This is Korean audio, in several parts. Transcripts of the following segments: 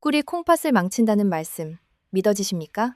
꿀이 콩팥을 망친다는 말씀 믿어지십니까?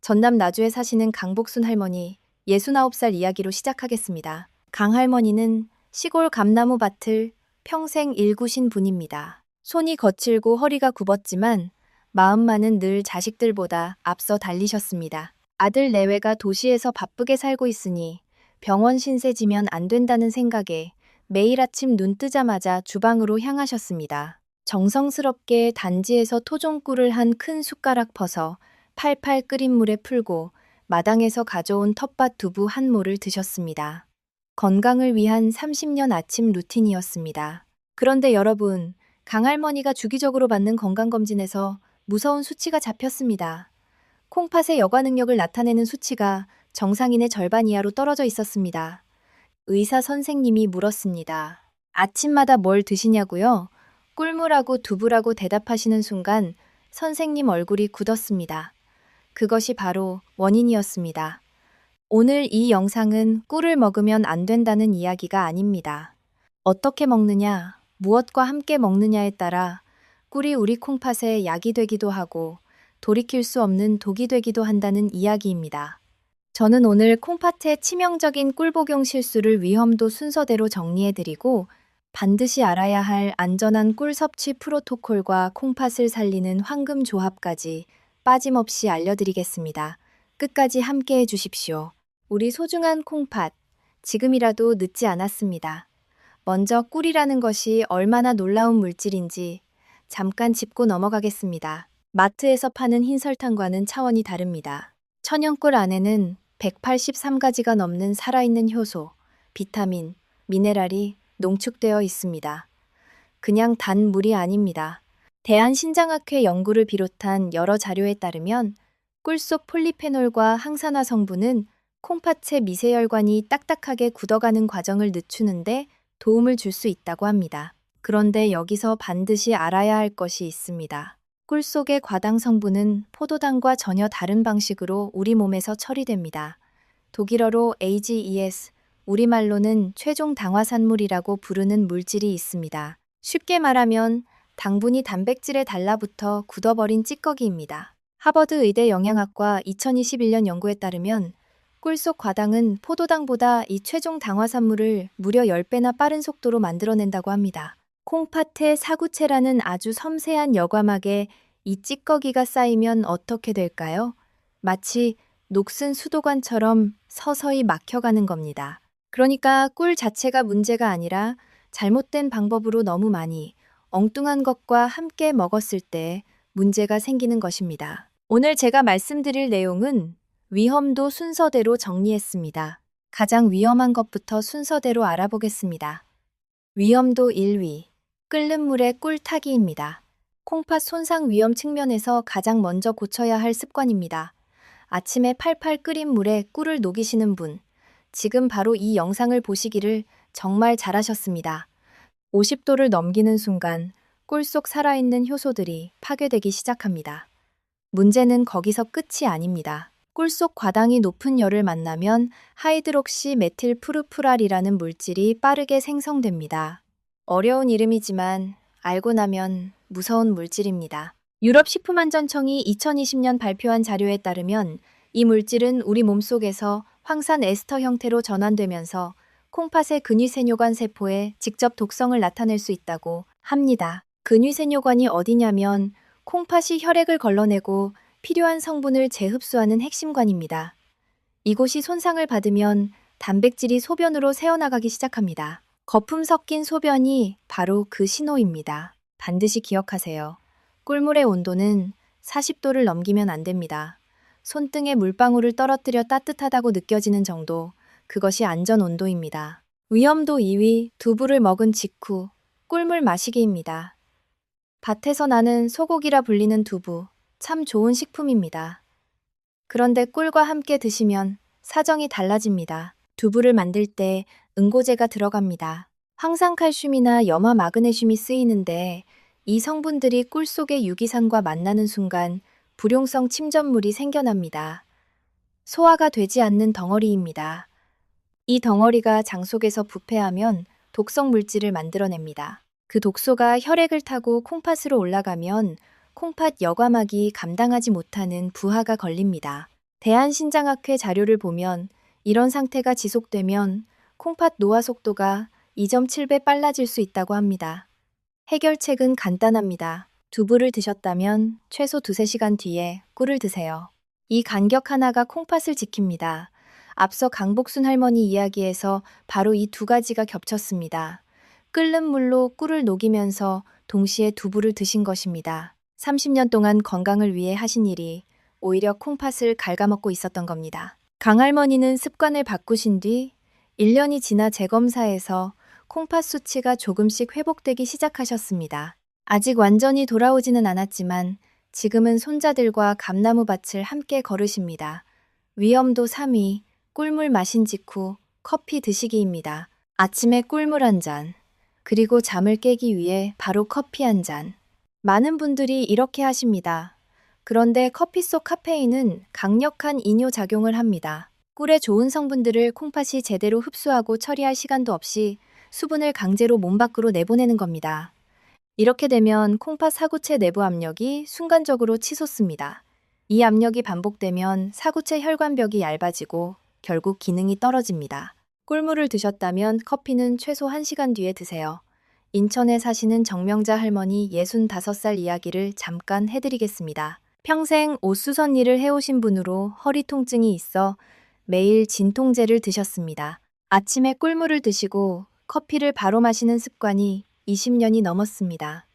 전남 나주에 사시는 강복순 할머니 69살 이야기로 시작하겠습니다. 강 할머니는 시골 감나무 밭을 평생 일구신 분입니다. 손이 거칠고 허리가 굽었지만 마음만은 늘 자식들보다 앞서 달리셨습니다. 아들 내외가 도시에서 바쁘게 살고 있으니 병원 신세 지면 안 된다는 생각에 매일 아침 눈 뜨자마자 주방으로 향하셨습니다. 정성스럽게 단지에서 토종꿀을 한 큰 숟가락 퍼서 팔팔 끓인 물에 풀고 마당에서 가져온 텃밭 두부 한 모를 드셨습니다. 건강을 위한 30년 아침 루틴이었습니다. 그런데 여러분, 강할머니가 주기적으로 받는 건강검진에서 무서운 수치가 잡혔습니다. 콩팥의 여과 능력을 나타내는 수치가 정상인의 절반 이하로 떨어져 있었습니다. 의사 선생님이 물었습니다. 아침마다 뭘 드시냐고요? 꿀물하고 두부라고 대답하시는 순간 선생님 얼굴이 굳었습니다. 그것이 바로 원인이었습니다. 오늘 이 영상은 꿀을 먹으면 안 된다는 이야기가 아닙니다. 어떻게 먹느냐, 무엇과 함께 먹느냐에 따라 꿀이 우리 콩팥에 약이 되기도 하고 돌이킬 수 없는 독이 되기도 한다는 이야기입니다. 저는 오늘 콩팥의 치명적인 꿀 복용 실수를 위험도 순서대로 정리해드리고 반드시 알아야 할 안전한 꿀 섭취 프로토콜과 콩팥을 살리는 황금 조합까지 빠짐없이 알려드리겠습니다. 끝까지 함께 해주십시오. 우리 소중한 콩팥, 지금이라도 늦지 않았습니다. 먼저 꿀이라는 것이 얼마나 놀라운 물질인지 잠깐 짚고 넘어가겠습니다. 마트에서 파는 흰 설탕과는 차원이 다릅니다. 천연꿀 안에는 183가지가 넘는 살아있는 효소, 비타민, 미네랄이 농축되어 있습니다. 그냥 단 물이 아닙니다. 대한신장학회 연구를 비롯한 여러 자료에 따르면 꿀 속 폴리페놀과 항산화 성분은 콩팥의 미세혈관이 딱딱하게 굳어가는 과정을 늦추는데 도움을 줄 수 있다고 합니다. 그런데 여기서 반드시 알아야 할 것이 있습니다. 꿀 속의 과당 성분은 포도당과 전혀 다른 방식으로 우리 몸에서 처리됩니다. 독일어로 AGES, 우리말로는 최종 당화산물이라고 부르는 물질이 있습니다. 쉽게 말하면 당분이 단백질에 달라붙어 굳어버린 찌꺼기입니다. 하버드 의대 영양학과 2021년 연구에 따르면 꿀 속 과당은 포도당보다 이 최종 당화산물을 무려 10배나 빠른 속도로 만들어낸다고 합니다. 콩팥의 사구체라는 아주 섬세한 여과막에 이 찌꺼기가 쌓이면 어떻게 될까요? 마치 녹슨 수도관처럼 서서히 막혀가는 겁니다. 그러니까 꿀 자체가 문제가 아니라 잘못된 방법으로 너무 많이, 엉뚱한 것과 함께 먹었을 때 문제가 생기는 것입니다. 오늘 제가 말씀드릴 내용은 위험도 순서대로 정리했습니다. 가장 위험한 것부터 순서대로 알아보겠습니다. 위험도 1위, 끓는 물에 꿀 타기입니다. 콩팥 손상 위험 측면에서 가장 먼저 고쳐야 할 습관입니다. 아침에 팔팔 끓인 물에 꿀을 녹이시는 분, 지금 바로 이 영상을 보시기를 정말 잘하셨습니다. 50도를 넘기는 순간 꿀 속 살아있는 효소들이 파괴되기 시작합니다. 문제는 거기서 끝이 아닙니다. 꿀 속 과당이 높은 열을 만나면 하이드록시 메틸 푸르푸랄이라는 물질이 빠르게 생성됩니다. 어려운 이름이지만 알고 나면 무서운 물질입니다. 유럽식품안전청이 2020년 발표한 자료에 따르면 이 물질은 우리 몸속에서 황산 에스터 형태로 전환되면서 콩팥의 근위세뇨관 세포에 직접 독성을 나타낼 수 있다고 합니다. 근위세뇨관이 어디냐면 콩팥이 혈액을 걸러내고 필요한 성분을 재흡수하는 핵심관입니다. 이곳이 손상을 받으면 단백질이 소변으로 새어나가기 시작합니다. 거품 섞인 소변이 바로 그 신호입니다. 반드시 기억하세요. 꿀물의 온도는 40도를 넘기면 안 됩니다. 손등에 물방울을 떨어뜨려 따뜻하다고 느껴지는 정도, 그것이 안전 온도입니다. 위험도 2위, 두부를 먹은 직후 꿀물 마시기입니다. 밭에서 나는 소고기라 불리는 두부, 참 좋은 식품입니다. 그런데 꿀과 함께 드시면 사정이 달라집니다. 두부를 만들 때 응고제가 들어갑니다. 황산칼슘이나 염화 마그네슘이 쓰이는데 이 성분들이 꿀 속의 유기산과 만나는 순간 불용성 침전물이 생겨납니다. 소화가 되지 않는 덩어리입니다. 이 덩어리가 장 속에서 부패하면 독성 물질을 만들어냅니다. 그 독소가 혈액을 타고 콩팥으로 올라가면 콩팥 여과막이 감당하지 못하는 부하가 걸립니다. 대한신장학회 자료를 보면 이런 상태가 지속되면 콩팥 노화 속도가 2.7배 빨라질 수 있다고 합니다. 해결책은 간단합니다. 두부를 드셨다면 최소 2~3시간 뒤에 꿀을 드세요. 이 간격 하나가 콩팥을 지킵니다. 앞서 강복순 할머니 이야기에서 바로 이 두 가지가 겹쳤습니다. 끓는 물로 꿀을 녹이면서 동시에 두부를 드신 것입니다. 30년 동안 건강을 위해 하신 일이 오히려 콩팥을 갉아먹고 있었던 겁니다. 강할머니는 습관을 바꾸신 뒤 1년이 지나 재검사에서 콩팥 수치가 조금씩 회복되기 시작하셨습니다. 아직 완전히 돌아오지는 않았지만 지금은 손자들과 감나무밭을 함께 걸으십니다. 위험도 3위, 꿀물 마신 직후 커피 드시기입니다. 아침에 꿀물 한 잔, 그리고 잠을 깨기 위해 바로 커피 한 잔. 많은 분들이 이렇게 하십니다. 그런데 커피 속 카페인은 강력한 이뇨 작용을 합니다. 꿀의 좋은 성분들을 콩팥이 제대로 흡수하고 처리할 시간도 없이 수분을 강제로 몸 밖으로 내보내는 겁니다. 이렇게 되면 콩팥 사구체 내부 압력이 순간적으로 치솟습니다. 이 압력이 반복되면 사구체 혈관벽이 얇아지고 결국 기능이 떨어집니다. 꿀물을 드셨다면 커피는 최소 1시간 뒤에 드세요. 인천에 사시는 정명자 할머니 65살 이야기를 잠깐 해드리겠습니다. 평생 옷수선 일을 해오신 분으로 허리 통증이 있어 매일 진통제를 드셨습니다. 아침에 꿀물을 드시고 커피를 바로 마시는 습관이 20년이 넘었습니다.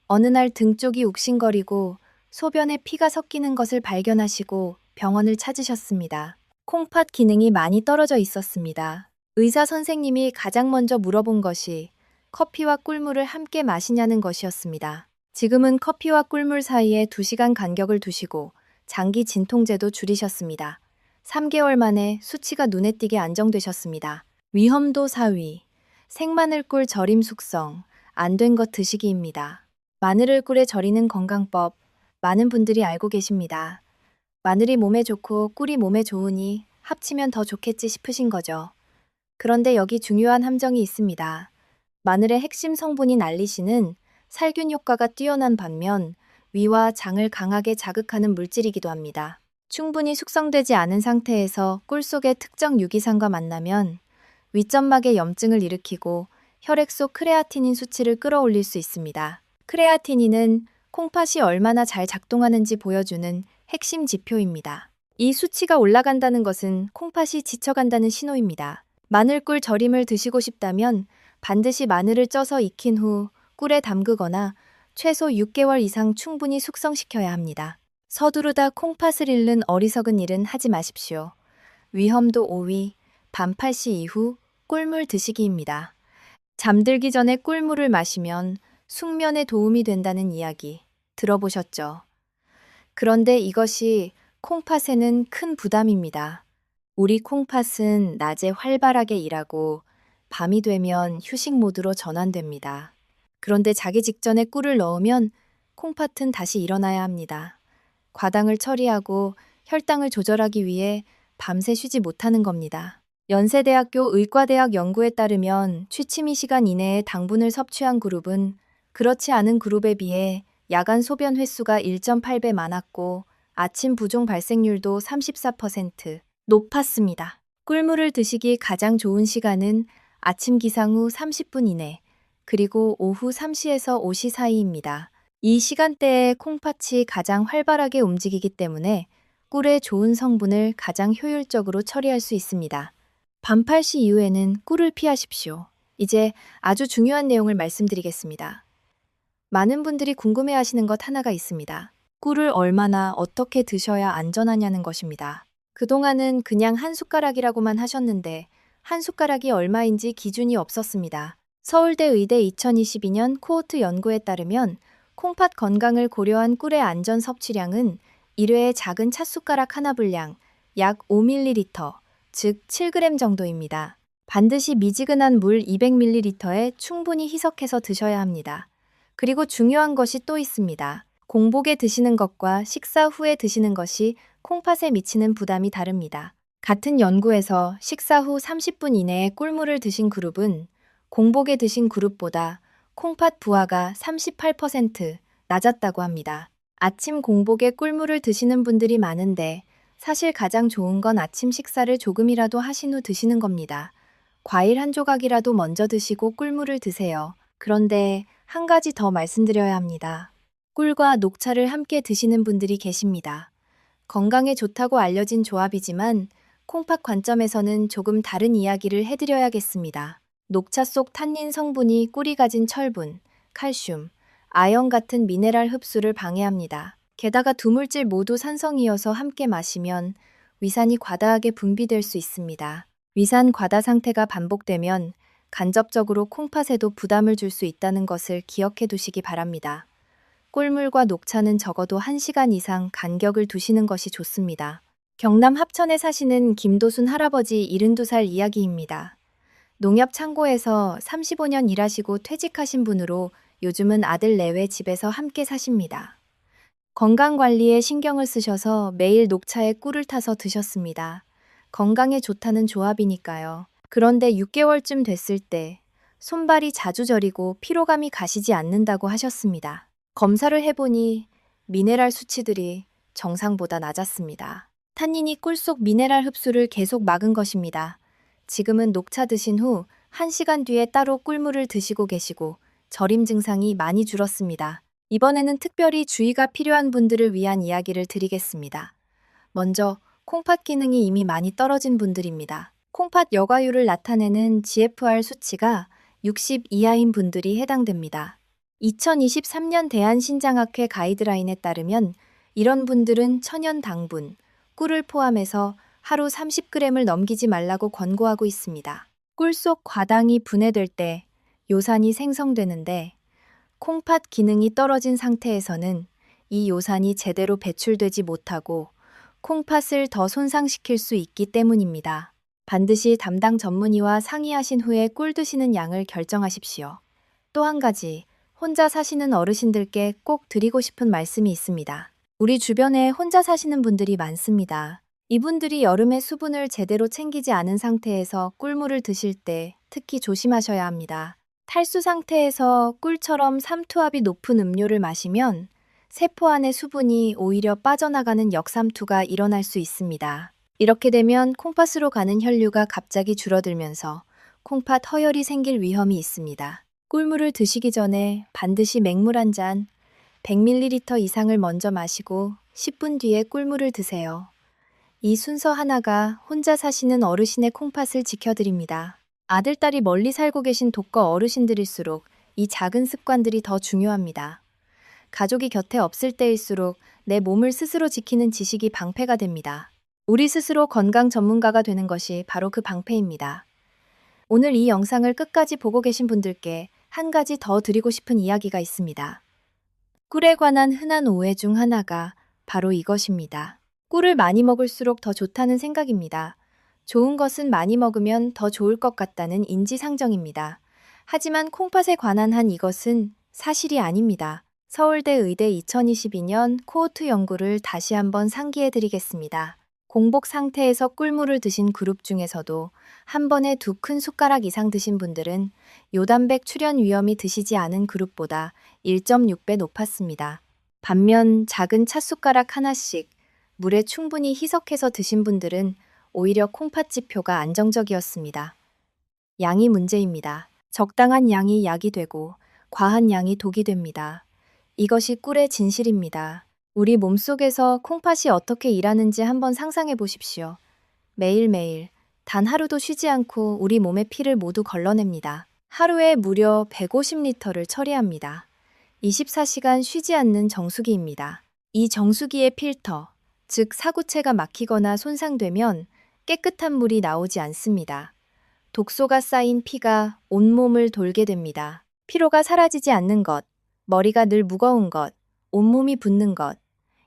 어느 날 등 쪽이 욱신거리고 소변에 피가 섞이는 것을 발견하시고 병원을 찾으셨습니다. 콩팥 기능이 많이 떨어져 있었습니다. 의사 선생님이 가장 먼저 물어본 것이 커피와 꿀물을 함께 마시냐는 것이었습니다. 지금은 커피와 꿀물 사이에 2시간 간격을 두시고 장기 진통제도 줄이셨습니다. 3개월 만에 수치가 눈에 띄게 안정되셨습니다. 위험도 4위, 생마늘꿀 절임 숙성, 안 된 것 드시기입니다. 마늘을 꿀에 절이는 건강법, 많은 분들이 알고 계십니다. 마늘이 몸에 좋고 꿀이 몸에 좋으니 합치면 더 좋겠지 싶으신 거죠. 그런데 여기 중요한 함정이 있습니다. 마늘의 핵심 성분인 알리신은 살균 효과가 뛰어난 반면 위와 장을 강하게 자극하는 물질이기도 합니다. 충분히 숙성되지 않은 상태에서 꿀 속의 특정 유기산과 만나면 윗점막에 염증을 일으키고 혈액 속 크레아티닌 수치를 끌어올릴 수 있습니다. 크레아티닌은 콩팥이 얼마나 잘 작동하는지 보여주는 핵심 지표입니다. 이 수치가 올라간다는 것은 콩팥이 지쳐간다는 신호입니다. 마늘꿀 절임을 드시고 싶다면 반드시 마늘을 쪄서 익힌 후 꿀에 담그거나 최소 6개월 이상 충분히 숙성시켜야 합니다. 서두르다 콩팥을 잃는 어리석은 일은 하지 마십시오. 위험도 5위, 밤 8시 이후 꿀물 드시기입니다. 잠들기 전에 꿀물을 마시면 숙면에 도움이 된다는 이야기 들어보셨죠? 그런데 이것이 콩팥에는 큰 부담입니다. 우리 콩팥은 낮에 활발하게 일하고 밤이 되면 휴식 모드로 전환됩니다. 그런데 자기 직전에 꿀을 넣으면 콩팥은 다시 일어나야 합니다. 과당을 처리하고 혈당을 조절하기 위해 밤새 쉬지 못하는 겁니다. 연세대학교 의과대학 연구에 따르면 취침이 시간 이내에 당분을 섭취한 그룹은 그렇지 않은 그룹에 비해 야간 소변 횟수가 1.8배 많았고 아침 부종 발생률도 34% 높았습니다. 꿀물을 드시기 가장 좋은 시간은 아침 기상 후 30분 이내, 그리고 오후 3시에서 5시 사이입니다. 이 시간대에 콩팥이 가장 활발하게 움직이기 때문에 꿀의 좋은 성분을 가장 효율적으로 처리할 수 있습니다. 밤 8시 이후에는 꿀을 피하십시오. 이제 아주 중요한 내용을 말씀드리겠습니다. 많은 분들이 궁금해하시는 것 하나가 있습니다. 꿀을 얼마나 어떻게 드셔야 안전하냐는 것입니다. 그동안은 그냥 한 숟가락이라고만 하셨는데 한 숟가락이 얼마인지 기준이 없었습니다. 서울대 의대 2022년 코호트 연구에 따르면 콩팥 건강을 고려한 꿀의 안전 섭취량은 1회의 작은 찻숟가락 하나 분량 약 5ml, 즉 7g 정도입니다. 반드시 미지근한 물 200ml에 충분히 희석해서 드셔야 합니다. 그리고 중요한 것이 또 있습니다. 공복에 드시는 것과 식사 후에 드시는 것이 콩팥에 미치는 부담이 다릅니다. 같은 연구에서 식사 후 30분 이내에 꿀물을 드신 그룹은 공복에 드신 그룹보다 콩팥 부하가 38%, 낮았다고 합니다. 아침 공복에 꿀물을 드시는 분들이 많은데 사실 가장 좋은 건 아침 식사를 조금이라도 하신 후 드시는 겁니다. 과일 한 조각이라도 먼저 드시고 꿀물을 드세요. 그런데 한 가지 더 말씀드려야 합니다. 꿀과 녹차를 함께 드시는 분들이 계십니다. 건강에 좋다고 알려진 조합이지만 콩팥 관점에서는 조금 다른 이야기를 해드려야겠습니다. 녹차 속 탄닌 성분이 꿀이 가진 철분, 칼슘, 아연 같은 미네랄 흡수를 방해합니다. 게다가 두 물질 모두 산성이어서 함께 마시면 위산이 과다하게 분비될 수 있습니다. 위산 과다 상태가 반복되면 간접적으로 콩팥에도 부담을 줄 수 있다는 것을 기억해 두시기 바랍니다. 꿀물과 녹차는 적어도 1시간 이상 간격을 두시는 것이 좋습니다. 경남 합천에 사시는 김도순 할아버지 72살 이야기입니다. 농협 창고에서 35년 일하시고 퇴직하신 분으로 요즘은 아들 내외 집에서 함께 사십니다. 건강관리에 신경을 쓰셔서 매일 녹차에 꿀을 타서 드셨습니다. 건강에 좋다는 조합이니까요. 그런데 6개월쯤 됐을 때 손발이 자주 저리고 피로감이 가시지 않는다고 하셨습니다. 검사를 해보니 미네랄 수치들이 정상보다 낮았습니다. 탄닌이 꿀 속 미네랄 흡수를 계속 막은 것입니다. 지금은 녹차 드신 후 1시간 뒤에 따로 꿀물을 드시고 계시고 저림 증상이 많이 줄었습니다. 이번에는 특별히 주의가 필요한 분들을 위한 이야기를 드리겠습니다. 먼저 콩팥 기능이 이미 많이 떨어진 분들입니다. 콩팥 여과율을 나타내는 GFR 수치가 60 이하인 분들이 해당됩니다. 2023년 대한신장학회 가이드라인에 따르면 이런 분들은 천연 당분, 꿀을 포함해서 하루 30g을 넘기지 말라고 권고하고 있습니다. 꿀 속 과당이 분해될 때 요산이 생성되는데 콩팥 기능이 떨어진 상태에서는 이 요산이 제대로 배출되지 못하고 콩팥을 더 손상시킬 수 있기 때문입니다. 반드시 담당 전문의와 상의하신 후에 꿀 드시는 양을 결정하십시오. 또 한 가지, 혼자 사시는 어르신들께 꼭 드리고 싶은 말씀이 있습니다. 우리 주변에 혼자 사시는 분들이 많습니다. 이분들이 여름에 수분을 제대로 챙기지 않은 상태에서 꿀물을 드실 때 특히 조심하셔야 합니다. 탈수 상태에서 꿀처럼 삼투압이 높은 음료를 마시면 세포 안의 수분이 오히려 빠져나가는 역삼투가 일어날 수 있습니다. 이렇게 되면 콩팥으로 가는 혈류가 갑자기 줄어들면서 콩팥 허혈이 생길 위험이 있습니다. 꿀물을 드시기 전에 반드시 맹물 한 잔, 100ml 이상을 먼저 마시고 10분 뒤에 꿀물을 드세요. 이 순서 하나가 혼자 사시는 어르신의 콩팥을 지켜드립니다. 아들, 딸이 멀리 살고 계신 독거 어르신들일수록 이 작은 습관들이 더 중요합니다. 가족이 곁에 없을 때일수록 내 몸을 스스로 지키는 지식이 방패가 됩니다. 우리 스스로 건강 전문가가 되는 것이 바로 그 방패입니다. 오늘 이 영상을 끝까지 보고 계신 분들께 한 가지 더 드리고 싶은 이야기가 있습니다. 꿀에 관한 흔한 오해 중 하나가 바로 이것입니다. 꿀을 많이 먹을수록 더 좋다는 생각입니다. 좋은 것은 많이 먹으면 더 좋을 것 같다는 인지상정입니다. 하지만 콩팥에 관한 한 이것은 사실이 아닙니다. 서울대 의대 2022년 코호트 연구를 다시 한번 상기해 드리겠습니다. 공복 상태에서 꿀물을 드신 그룹 중에서도 한 번에 2큰 숟가락 이상 드신 분들은 요단백 출현 위험이 드시지 않은 그룹보다 1.6배 높았습니다. 반면 작은 찻숟가락 하나씩 물에 충분히 희석해서 드신 분들은 오히려 콩팥 지표가 안정적이었습니다. 양이 문제입니다. 적당한 양이 약이 되고 과한 양이 독이 됩니다. 이것이 꿀의 진실입니다. 우리 몸속에서 콩팥이 어떻게 일하는지 한번 상상해 보십시오. 매일매일 단 하루도 쉬지 않고 우리 몸의 피를 모두 걸러냅니다. 하루에 무려 150리터를 처리합니다. 24시간 쉬지 않는 정수기입니다. 이 정수기의 필터, 즉 사구체가 막히거나 손상되면 깨끗한 물이 나오지 않습니다. 독소가 쌓인 피가 온몸을 돌게 됩니다. 피로가 사라지지 않는 것, 머리가 늘 무거운 것, 온몸이 붓는 것,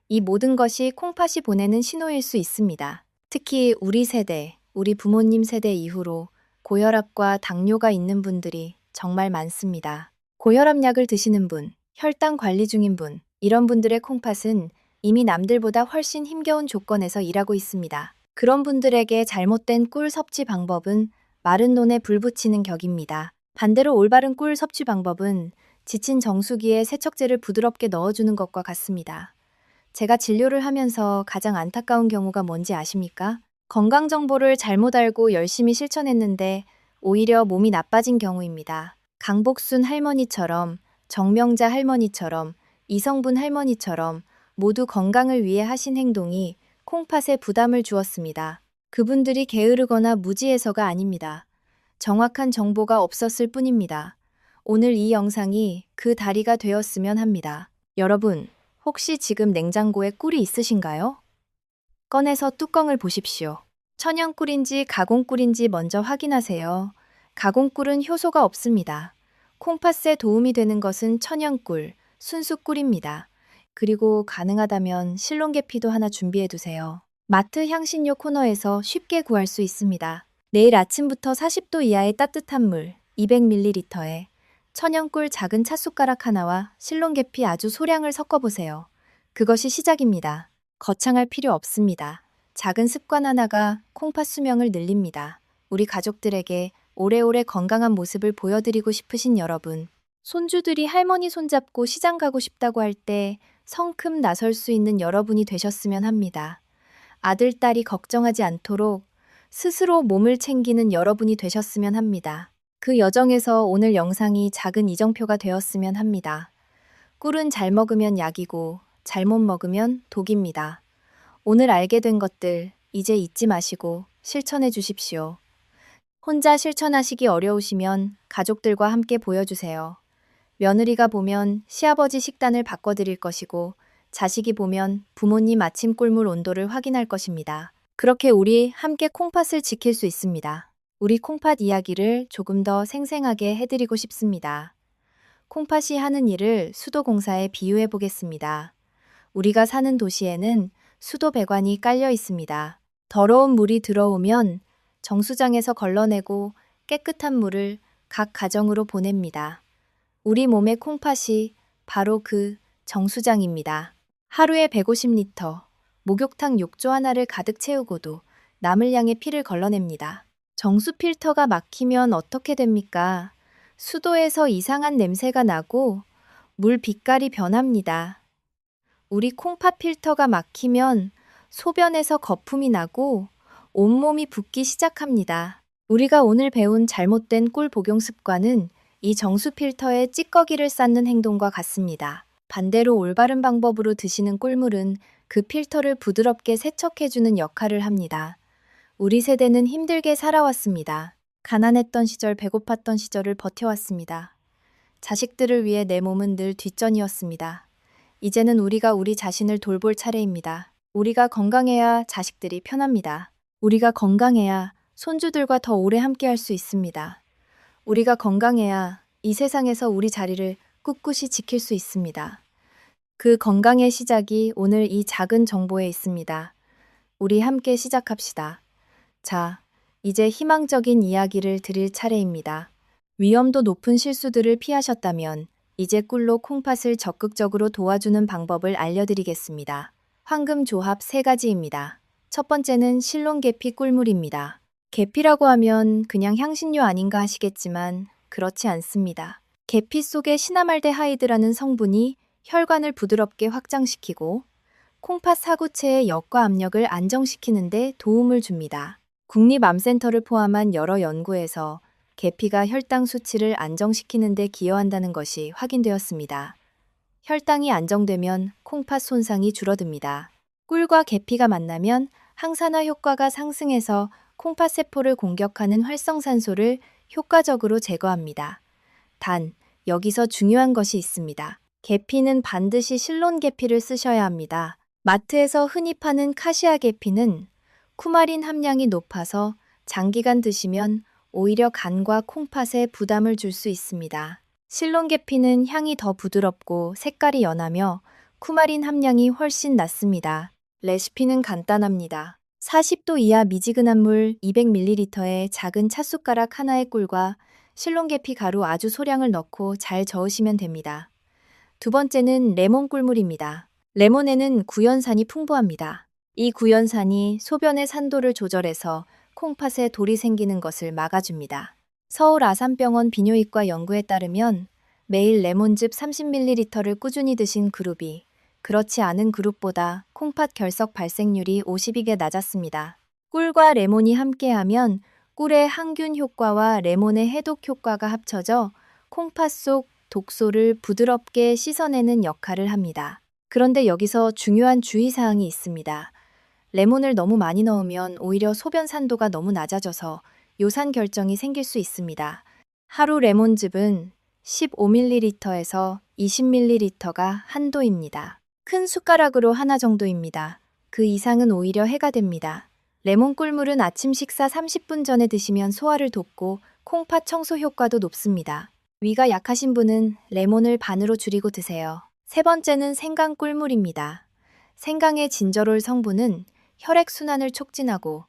이 모든 것이 콩팥이 보내는 신호일 수 있습니다. 특히 우리 세대, 우리 부모님 세대 이후로 고혈압과 당뇨가 있는 분들이 정말 많습니다. 고혈압 약을 드시는 분, 혈당 관리 중인 분, 이런 분들의 콩팥은 이미 남들보다 훨씬 힘겨운 조건에서 일하고 있습니다. 그런 분들에게 잘못된 꿀 섭취 방법은 마른 논에 불 붙이는 격입니다. 반대로 올바른 꿀 섭취 방법은 지친 정수기에 세척제를 부드럽게 넣어주는 것과 같습니다. 제가 진료를 하면서 가장 안타까운 경우가 뭔지 아십니까? 건강 정보를 잘못 알고 열심히 실천했는데 오히려 몸이 나빠진 경우입니다. 강복순 할머니처럼, 정명자 할머니처럼, 이성분 할머니처럼 모두 건강을 위해 하신 행동이 콩팥에 부담을 주었습니다. 그분들이 게으르거나 무지해서가 아닙니다. 정확한 정보가 없었을 뿐입니다. 오늘 이 영상이 그 다리가 되었으면 합니다. 여러분, 혹시 지금 냉장고에 꿀이 있으신가요? 꺼내서 뚜껑을 보십시오. 천연 꿀인지 가공 꿀인지 먼저 확인하세요. 가공 꿀은 효소가 없습니다. 콩팥에 도움이 되는 것은 천연 꿀, 순수 꿀입니다. 그리고 가능하다면 실론계피도 하나 준비해 두세요. 마트 향신료 코너에서 쉽게 구할 수 있습니다. 내일 아침부터 40도 이하의 따뜻한 물 200ml에 천연꿀 작은 찻숟가락 하나와 실론계피 아주 소량을 섞어보세요. 그것이 시작입니다. 거창할 필요 없습니다. 작은 습관 하나가 콩팥 수명을 늘립니다. 우리 가족들에게 오래오래 건강한 모습을 보여드리고 싶으신 여러분, 손주들이 할머니 손잡고 시장 가고 싶다고 할 때 성큼 나설 수 있는 여러분이 되셨으면 합니다. 아들, 딸이 걱정하지 않도록 스스로 몸을 챙기는 여러분이 되셨으면 합니다. 그 여정에서 오늘 영상이 작은 이정표가 되었으면 합니다. 꿀은 잘 먹으면 약이고 잘못 먹으면 독입니다. 오늘 알게 된 것들 이제 잊지 마시고 실천해 주십시오. 혼자 실천하시기 어려우시면 가족들과 함께 보여주세요. 며느리가 보면 시아버지 식단을 바꿔드릴 것이고 자식이 보면 부모님 아침 꿀물 온도를 확인할 것입니다. 그렇게 우리 함께 콩팥을 지킬 수 있습니다. 우리 콩팥 이야기를 조금 더 생생하게 해드리고 싶습니다. 콩팥이 하는 일을 수도공사에 비유해 보겠습니다. 우리가 사는 도시에는 수도 배관이 깔려 있습니다. 더러운 물이 들어오면 정수장에서 걸러내고 깨끗한 물을 각 가정으로 보냅니다. 우리 몸의 콩팥이 바로 그 정수장입니다. 하루에 150리터, 목욕탕 욕조 하나를 가득 채우고도 남을 향해 피를 걸러냅니다. 정수 필터가 막히면 어떻게 됩니까? 수도에서 이상한 냄새가 나고 물 빛깔이 변합니다. 우리 콩팥 필터가 막히면 소변에서 거품이 나고 온몸이 붓기 시작합니다. 우리가 오늘 배운 잘못된 꿀 복용 습관은 이 정수 필터에 찌꺼기를 쌓는 행동과 같습니다. 반대로 올바른 방법으로 드시는 꿀물은 그 필터를 부드럽게 세척해주는 역할을 합니다. 우리 세대는 힘들게 살아왔습니다. 가난했던 시절, 배고팠던 시절을 버텨왔습니다. 자식들을 위해 내 몸은 늘 뒷전이었습니다. 이제는 우리가 우리 자신을 돌볼 차례입니다. 우리가 건강해야 자식들이 편합니다. 우리가 건강해야 손주들과 더 오래 함께할 수 있습니다. 우리가 건강해야 이 세상에서 우리 자리를 꿋꿋이 지킬 수 있습니다. 그 건강의 시작이 오늘 이 작은 정보에 있습니다. 우리 함께 시작합시다. 자, 이제 희망적인 이야기를 드릴 차례입니다. 위험도 높은 실수들을 피하셨다면 이제 꿀로 콩팥을 적극적으로 도와주는 방법을 알려드리겠습니다. 황금 조합 3가지입니다. 첫 번째는 실론계피 꿀물입니다. 계피라고 하면 그냥 향신료 아닌가 하시겠지만 그렇지 않습니다. 계피 속의 시나말데하이드라는 성분이 혈관을 부드럽게 확장시키고 콩팥 사구체의 역과 압력을 안정시키는 데 도움을 줍니다. 국립암센터를 포함한 여러 연구에서 계피가 혈당 수치를 안정시키는 데 기여한다는 것이 확인되었습니다. 혈당이 안정되면 콩팥 손상이 줄어듭니다. 꿀과 계피가 만나면 항산화 효과가 상승해서 콩팥 세포를 공격하는 활성산소를 효과적으로 제거합니다. 단, 여기서 중요한 것이 있습니다. 계피는 반드시 실론계피를 쓰셔야 합니다. 마트에서 흔히 파는 카시아 계피는 쿠마린 함량이 높아서 장기간 드시면 오히려 간과 콩팥에 부담을 줄 수 있습니다. 실론계피는 향이 더 부드럽고 색깔이 연하며 쿠마린 함량이 훨씬 낮습니다. 레시피는 간단합니다. 40도 이하 미지근한 물 200ml에 작은 찻숟가락 하나의 꿀과 실론계피 가루 아주 소량을 넣고 잘 저으시면 됩니다. 두 번째는 레몬 꿀물입니다. 레몬에는 구연산이 풍부합니다. 이 구연산이 소변의 산도를 조절해서 콩팥에 돌이 생기는 것을 막아줍니다. 서울 아산병원 비뇨기과 연구에 따르면 매일 레몬즙 30ml를 꾸준히 드신 그룹이 그렇지 않은 그룹보다 콩팥 결석 발생률이 52배 낮았습니다. 꿀과 레몬이 함께하면 꿀의 항균 효과와 레몬의 해독 효과가 합쳐져 콩팥 속 독소를 부드럽게 씻어내는 역할을 합니다. 그런데 여기서 중요한 주의사항이 있습니다. 레몬을 너무 많이 넣으면 오히려 소변 산도가 너무 낮아져서 요산 결정이 생길 수 있습니다. 하루 레몬즙은 15ml에서 20ml가 한도입니다. 큰 숟가락으로 하나 정도입니다. 그 이상은 오히려 해가 됩니다. 레몬 꿀물은 아침 식사 30분 전에 드시면 소화를 돕고 콩팥 청소 효과도 높습니다. 위가 약하신 분은 레몬을 반으로 줄이고 드세요. 세 번째는 생강 꿀물입니다. 생강의 진저롤 성분은 혈액순환을 촉진하고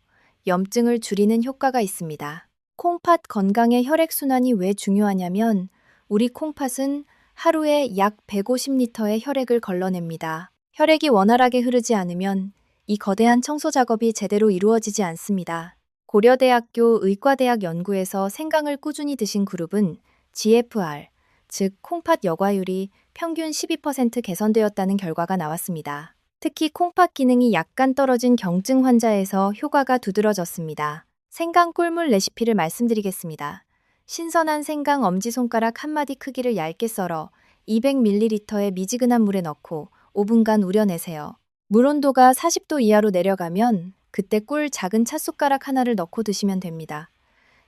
염증을 줄이는 효과가 있습니다. 콩팥 건강에 혈액순환이 왜 중요하냐면 우리 콩팥은 하루에 약 150리터의 혈액을 걸러냅니다. 혈액이 원활하게 흐르지 않으면 이 거대한 청소 작업이 제대로 이루어지지 않습니다. 고려대학교 의과대학 연구에서 생강을 꾸준히 드신 그룹은 GFR, 즉 콩팥 여과율이 평균 12% 개선되었다는 결과가 나왔습니다. 특히 콩팥 기능이 약간 떨어진 경증 환자에서 효과가 두드러졌습니다. 생강 꿀물 레시피를 말씀드리겠습니다. 신선한 생강 엄지손가락 한 마디 크기를 얇게 썰어 200ml의 미지근한 물에 넣고 5분간 우려내세요. 물 온도가 40도 이하로 내려가면 그때 꿀 작은 찻숟가락 하나를 넣고 드시면 됩니다.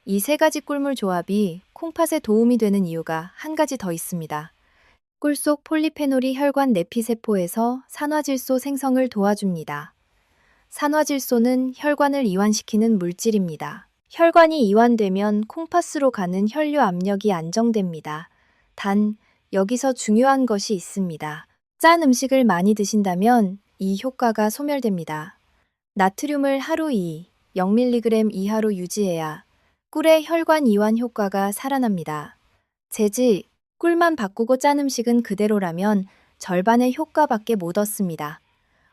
이 세 가지 꿀물 조합이 콩팥에 도움이 되는 이유가 한 가지 더 있습니다. 꿀 속 폴리페놀이 혈관 내피세포에서 산화질소 생성을 도와줍니다. 산화질소는 혈관을 이완시키는 물질입니다. 혈관이 이완되면 콩팥으로 가는 혈류 압력이 안정됩니다. 단, 여기서 중요한 것이 있습니다. 짠 음식을 많이 드신다면 이 효과가 소멸됩니다. 나트륨을 하루 0mg 이하로 유지해야 꿀의 혈관 이완 효과가 살아납니다. 재지, 꿀만 바꾸고 짠 음식은 그대로라면 절반의 효과밖에 못 얻습니다.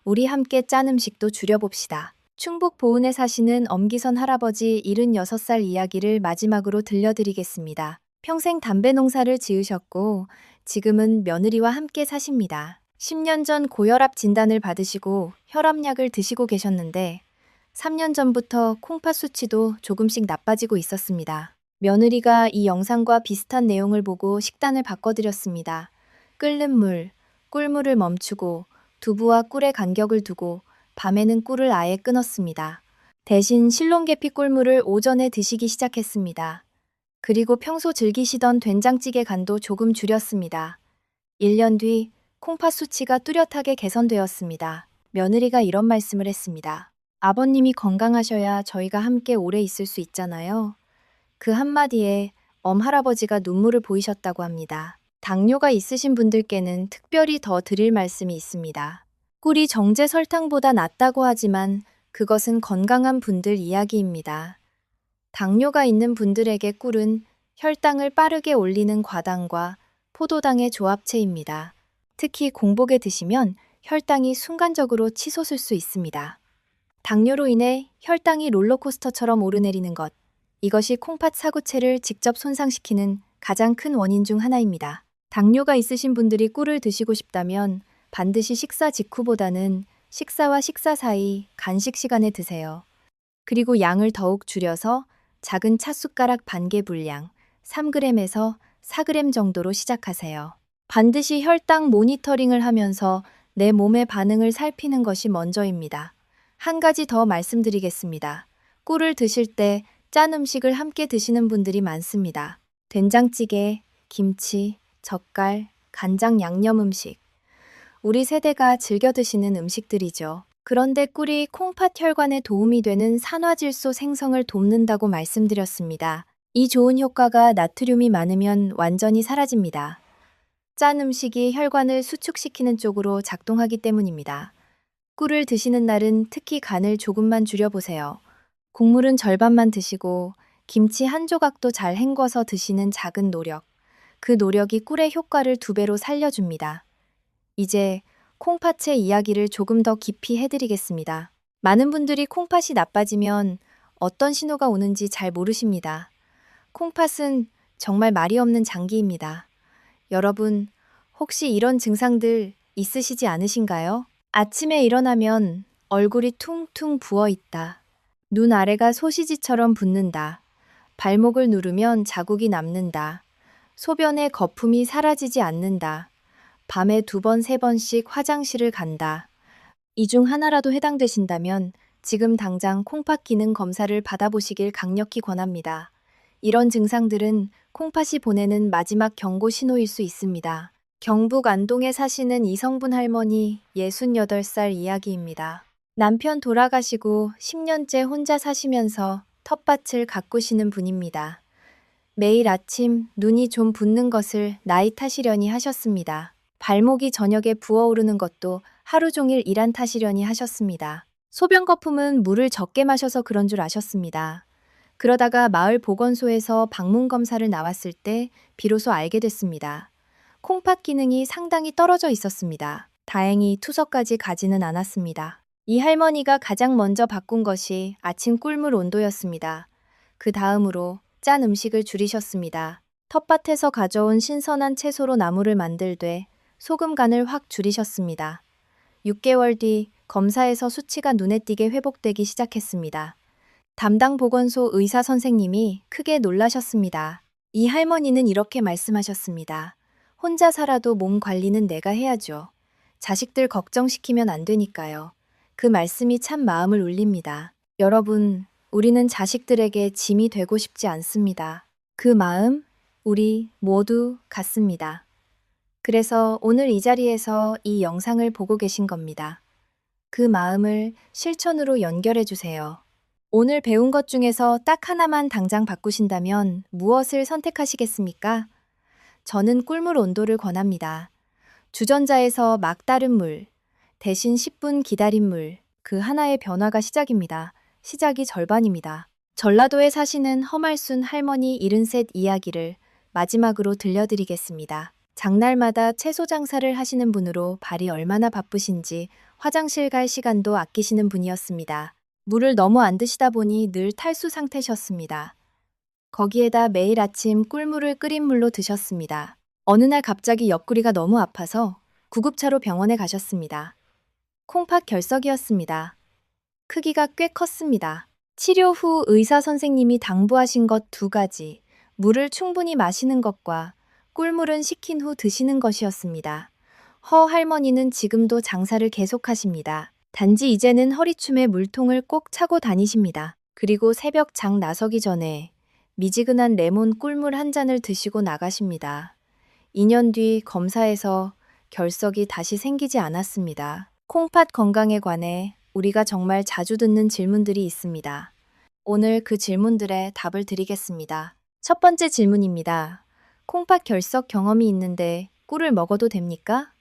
우리 함께 짠 음식도 줄여봅시다. 충북 보은에 사시는 엄기선 할아버지 76살 이야기를 마지막으로 들려드리겠습니다. 평생 담배 농사를 지으셨고 지금은 며느리와 함께 사십니다. 10년 전 고혈압 진단을 받으시고 혈압약을 드시고 계셨는데 3년 전부터 콩팥 수치도 조금씩 나빠지고 있었습니다. 며느리가 이 영상과 비슷한 내용을 보고 식단을 바꿔드렸습니다. 끓는 물, 꿀물을 멈추고 두부와 꿀의 간격을 두고 밤에는 꿀을 아예 끊었습니다. 대신 실론계피 꿀물을 오전에 드시기 시작했습니다. 그리고 평소 즐기시던 된장찌개 간도 조금 줄였습니다. 1년 뒤 콩팥 수치가 뚜렷하게 개선되었습니다. 며느리가 이런 말씀을 했습니다. 아버님이 건강하셔야 저희가 함께 오래 있을 수 있잖아요. 그 한마디에 할아버지가 눈물을 보이셨다고 합니다. 당뇨가 있으신 분들께는 특별히 더 드릴 말씀이 있습니다. 꿀이 정제 설탕보다 낫다고 하지만 그것은 건강한 분들 이야기입니다. 당뇨가 있는 분들에게 꿀은 혈당을 빠르게 올리는 과당과 포도당의 조합체입니다. 특히 공복에 드시면 혈당이 순간적으로 치솟을 수 있습니다. 당뇨로 인해 혈당이 롤러코스터처럼 오르내리는 것, 이것이 콩팥 사구체를 직접 손상시키는 가장 큰 원인 중 하나입니다. 당뇨가 있으신 분들이 꿀을 드시고 싶다면 반드시 식사 직후보다는 식사와 식사 사이 간식 시간에 드세요. 그리고 양을 더욱 줄여서 작은 찻숟가락 반개 분량 3g에서 4g 정도로 시작하세요. 반드시 혈당 모니터링을 하면서 내 몸의 반응을 살피는 것이 먼저입니다. 한 가지 더 말씀드리겠습니다. 꿀을 드실 때 짠 음식을 함께 드시는 분들이 많습니다. 된장찌개, 김치, 젓갈, 간장 양념 음식. 우리 세대가 즐겨 드시는 음식들이죠. 그런데 꿀이 콩팥 혈관에 도움이 되는 산화질소 생성을 돕는다고 말씀드렸습니다. 이 좋은 효과가 나트륨이 많으면 완전히 사라집니다. 짠 음식이 혈관을 수축시키는 쪽으로 작동하기 때문입니다. 꿀을 드시는 날은 특히 간을 조금만 줄여보세요. 국물은 절반만 드시고 김치 한 조각도 잘 헹궈서 드시는 작은 노력. 그 노력이 꿀의 효과를 2배로 살려줍니다. 이제 콩팥의 이야기를 조금 더 깊이 해드리겠습니다. 많은 분들이 콩팥이 나빠지면 어떤 신호가 오는지 잘 모르십니다. 콩팥은 정말 말이 없는 장기입니다. 여러분, 혹시 이런 증상들 있으시지 않으신가요? 아침에 일어나면 얼굴이 퉁퉁 부어 있다. 눈 아래가 소시지처럼 붓는다. 발목을 누르면 자국이 남는다. 소변에 거품이 사라지지 않는다. 밤에 2번, 3번씩 화장실을 간다. 이 중 하나라도 해당되신다면 지금 당장 콩팥 기능 검사를 받아보시길 강력히 권합니다. 이런 증상들은 콩팥이 보내는 마지막 경고 신호일 수 있습니다. 경북 안동에 사시는 이성분 할머니 68살 이야기입니다. 남편 돌아가시고 10년째 혼자 사시면서 텃밭을 가꾸시는 분입니다. 매일 아침 눈이 좀 붓는 것을 나이 탓이려니 하셨습니다. 발목이 저녁에 부어오르는 것도 하루 종일 일한 탓이려니 하셨습니다. 소변 거품은 물을 적게 마셔서 그런 줄 아셨습니다. 그러다가 마을 보건소에서 방문 검사를 나왔을 때 비로소 알게 됐습니다. 콩팥 기능이 상당히 떨어져 있었습니다. 다행히 투석까지 가지는 않았습니다. 이 할머니가 가장 먼저 바꾼 것이 아침 꿀물 온도였습니다. 그 다음으로 짠 음식을 줄이셨습니다. 텃밭에서 가져온 신선한 채소로 나물을 만들되 소금 간을 확 줄이셨습니다. 6개월 뒤 검사에서 수치가 눈에 띄게 회복되기 시작했습니다. 담당 보건소 의사 선생님이 크게 놀라셨습니다. 이 할머니는 이렇게 말씀하셨습니다. 혼자 살아도 몸 관리는 내가 해야죠. 자식들 걱정시키면 안 되니까요. 그 말씀이 참 마음을 울립니다. 여러분, 우리는 자식들에게 짐이 되고 싶지 않습니다. 그 마음, 우리 모두 같습니다. 그래서 오늘 이 자리에서 이 영상을 보고 계신 겁니다. 그 마음을 실천으로 연결해 주세요. 오늘 배운 것 중에서 딱 하나만 당장 바꾸신다면 무엇을 선택하시겠습니까? 저는 꿀물 온도를 권합니다. 주전자에서 막다른 물, 대신 10분 기다린 물, 그 하나의 변화가 시작입니다. 시작이 절반입니다. 전라도에 사시는 허말순 할머니 73 이야기를 마지막으로 들려드리겠습니다. 장날마다 채소 장사를 하시는 분으로 발이 얼마나 바쁘신지 화장실 갈 시간도 아끼시는 분이었습니다. 물을 너무 안 드시다 보니 늘 탈수 상태셨습니다. 거기에다 매일 아침 꿀물을 끓인 물로 드셨습니다. 어느 날 갑자기 옆구리가 너무 아파서 구급차로 병원에 가셨습니다. 콩팥 결석이었습니다. 크기가 꽤 컸습니다. 치료 후 의사 선생님이 당부하신 것 2가지, 물을 충분히 마시는 것과 꿀물은 식힌 후 드시는 것이었습니다. 허 할머니는 지금도 장사를 계속하십니다. 단지 이제는 허리춤에 물통을 꼭 차고 다니십니다. 그리고 새벽 장 나서기 전에 미지근한 레몬 꿀물 한 잔을 드시고 나가십니다. 2년 뒤 검사에서 결석이 다시 생기지 않았습니다. 콩팥 건강에 관해 우리가 정말 자주 듣는 질문들이 있습니다. 오늘 그 질문들의 답을 드리겠습니다. 첫 번째 질문입니다. 콩팥 결석 경험이 있는데 꿀을 먹어도 됩니까?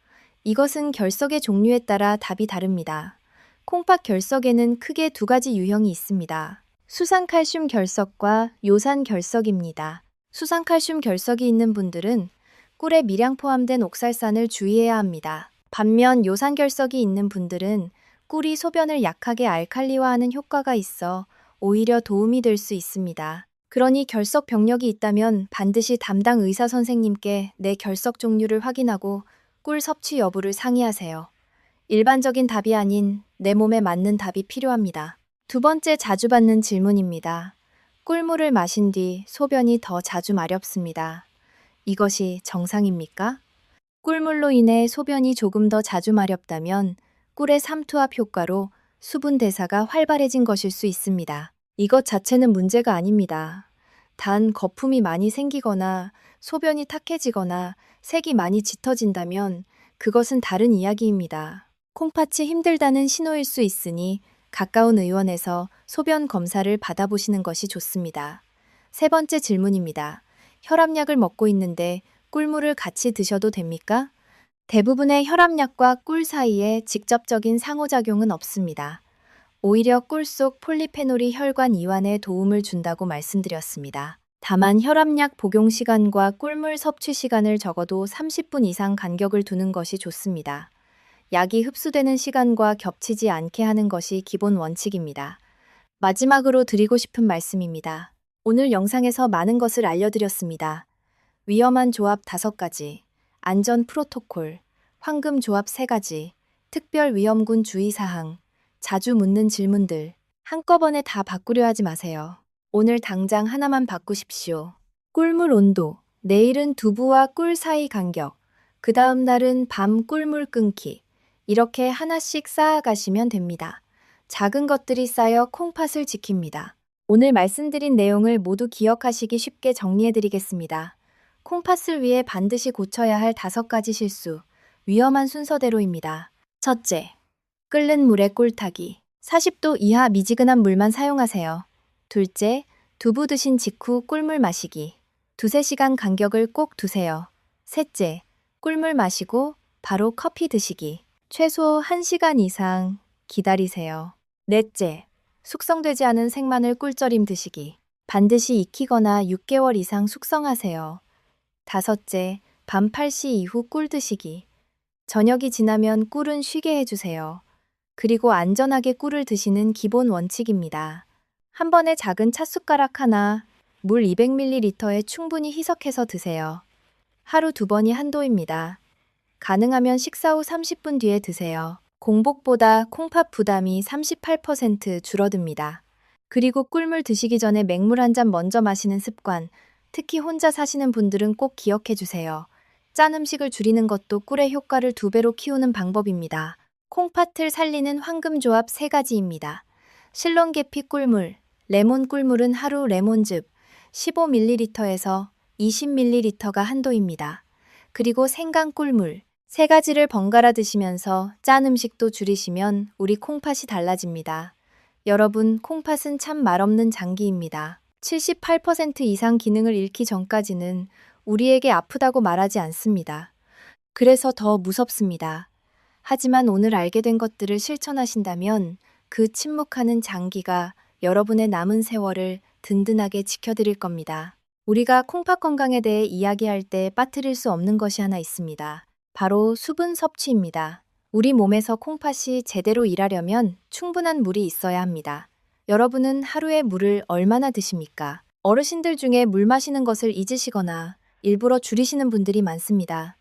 이것은 결석의 종류에 따라 답이 다릅니다. 콩팥 결석에는 크게 2가지 유형이 있습니다. 수산칼슘 결석과 요산 결석입니다. 수산칼슘 결석이 있는 분들은 꿀에 미량 포함된 옥살산을 주의해야 합니다. 반면 요산 결석이 있는 분들은 꿀이 소변을 약하게 알칼리화하는 효과가 있어 오히려 도움이 될 수 있습니다. 그러니 결석 병력이 있다면 반드시 담당 의사 선생님께 내 결석 종류를 확인하고 꿀 섭취 여부를 상의하세요. 일반적인 답이 아닌 내 몸에 맞는 답이 필요합니다. 2번째 자주 받는 질문입니다. 꿀물을 마신 뒤 소변이 더 자주 마렵습니다. 이것이 정상입니까? 꿀물로 인해 소변이 조금 더 자주 마렵다면 꿀의 삼투압 효과로 수분 대사가 활발해진 것일 수 있습니다. 이것 자체는 문제가 아닙니다. 단 거품이 많이 생기거나 소변이 탁해지거나 색이 많이 짙어진다면 그것은 다른 이야기입니다. 콩팥이 힘들다는 신호일 수 있으니 가까운 의원에서 소변 검사를 받아보시는 것이 좋습니다. 3번째 질문입니다. 혈압약을 먹고 있는데 꿀물을 같이 드셔도 됩니까? 대부분의 혈압약과 꿀 사이에 직접적인 상호작용은 없습니다. 오히려 꿀 속 폴리페놀이 혈관 이완에 도움을 준다고 말씀드렸습니다. 다만 혈압약 복용 시간과 꿀물 섭취 시간을 적어도 30분 이상 간격을 두는 것이 좋습니다. 약이 흡수되는 시간과 겹치지 않게 하는 것이 기본 원칙입니다. 마지막으로 드리고 싶은 말씀입니다. 오늘 영상에서 많은 것을 알려드렸습니다. 위험한 조합 5가지, 안전 프로토콜, 황금 조합 3가지, 특별 위험군 주의사항, 자주 묻는 질문들. 한꺼번에 다 바꾸려 하지 마세요. 오늘 당장 하나만 바꾸십시오. 꿀물 온도. 내일은 두부와 꿀 사이 간격. 그 다음 날은 밤 꿀물 끊기. 이렇게 하나씩 쌓아가시면 됩니다. 작은 것들이 쌓여 콩팥을 지킵니다. 오늘 말씀드린 내용을 모두 기억하시기 쉽게 정리해드리겠습니다. 콩팥을 위해 반드시 고쳐야 할 5가지 실수. 위험한 순서대로입니다. 첫째, 끓는 물에 꿀 타기. 40도 이하 미지근한 물만 사용하세요. 둘째, 두부 드신 직후 꿀물 마시기. 2~3시간 간격을 꼭 두세요. 셋째, 꿀물 마시고 바로 커피 드시기. 최소 1시간 이상 기다리세요. 넷째, 숙성되지 않은 생마늘 꿀절임 드시기. 반드시 익히거나 6개월 이상 숙성하세요. 다섯째, 밤 8시 이후 꿀 드시기. 저녁이 지나면 꿀은 쉬게 해주세요. 그리고 안전하게 꿀을 드시는 기본 원칙입니다. 한 번에 작은 찻숟가락 하나, 물 200ml에 충분히 희석해서 드세요. 하루 2번이 한도입니다. 가능하면 식사 후 30분 뒤에 드세요. 공복보다 콩팥 부담이 38% 줄어듭니다. 그리고 꿀물 드시기 전에 맹물 한 잔 먼저 마시는 습관, 특히 혼자 사시는 분들은 꼭 기억해 주세요. 짠 음식을 줄이는 것도 꿀의 효과를 2배로 키우는 방법입니다. 콩팥을 살리는 황금 조합 3가지입니다. 실론계피 꿀물, 레몬 꿀물은 하루 레몬즙 15ml에서 20ml가 한도입니다. 그리고 생강 꿀물, 3가지를 번갈아 드시면서 짠 음식도 줄이시면 우리 콩팥이 달라집니다. 여러분, 콩팥은 참 말없는 장기입니다. 78% 이상 기능을 잃기 전까지는 우리에게 아프다고 말하지 않습니다. 그래서 더 무섭습니다. 하지만 오늘 알게 된 것들을 실천하신다면 그 침묵하는 장기가 여러분의 남은 세월을 든든하게 지켜드릴 겁니다. 우리가 콩팥 건강에 대해 이야기할 때 빠뜨릴 수 없는 것이 하나 있습니다. 바로 수분 섭취입니다. 우리 몸에서 콩팥이 제대로 일하려면 충분한 물이 있어야 합니다. 여러분은 하루에 물을 얼마나 드십니까? 어르신들 중에 물 마시는 것을 잊으시거나 일부러 줄이시는 분들이 많습니다.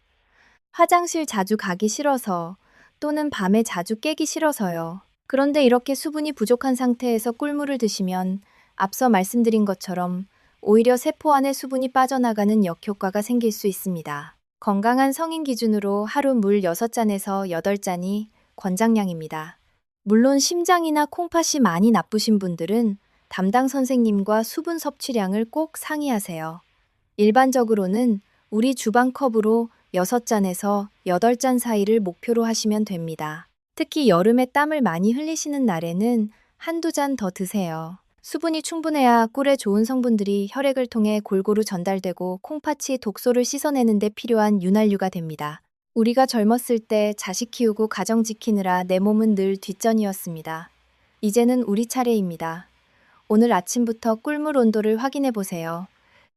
화장실 자주 가기 싫어서 또는 밤에 자주 깨기 싫어서요. 그런데 이렇게 수분이 부족한 상태에서 꿀물을 드시면 앞서 말씀드린 것처럼 오히려 세포 안에 수분이 빠져나가는 역효과가 생길 수 있습니다. 건강한 성인 기준으로 하루 물 6잔에서 8잔이 권장량입니다. 물론 심장이나 콩팥이 많이 나쁘신 분들은 담당 선생님과 수분 섭취량을 꼭 상의하세요. 일반적으로는 우리 주방컵으로 6잔에서 8잔 사이를 목표로 하시면 됩니다. 특히 여름에 땀을 많이 흘리시는 날에는 한두 잔 더 드세요. 수분이 충분해야 꿀의 좋은 성분들이 혈액을 통해 골고루 전달되고 콩팥이 독소를 씻어내는 데 필요한 윤활유가 됩니다. 우리가 젊었을 때 자식 키우고 가정 지키느라 내 몸은 늘 뒷전이었습니다. 이제는 우리 차례입니다. 오늘 아침부터 꿀물 온도를 확인해 보세요.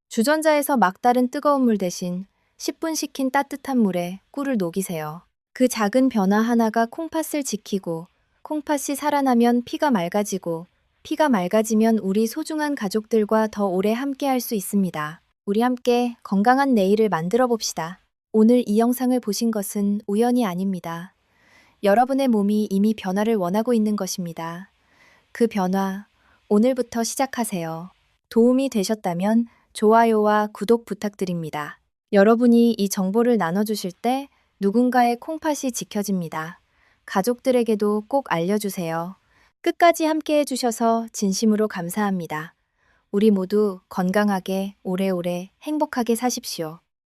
주전자에서 막다른 뜨거운 물 대신 10분 식힌 따뜻한 물에 꿀을 녹이세요. 그 작은 변화 하나가 콩팥을 지키고 콩팥이 살아나면 피가 맑아지고 피가 맑아지면 우리 소중한 가족들과 더 오래 함께 할 수 있습니다. 우리 함께 건강한 내일을 만들어 봅시다. 오늘 이 영상을 보신 것은 우연이 아닙니다. 여러분의 몸이 이미 변화를 원하고 있는 것입니다. 그 변화, 오늘부터 시작하세요. 도움이 되셨다면 좋아요와 구독 부탁드립니다. 여러분이 이 정보를 나눠주실 때 누군가의 콩팥이 지켜집니다. 가족들에게도 꼭 알려주세요. 끝까지 함께 해주셔서 진심으로 감사합니다. 우리 모두 건강하게 오래오래 행복하게 사십시오.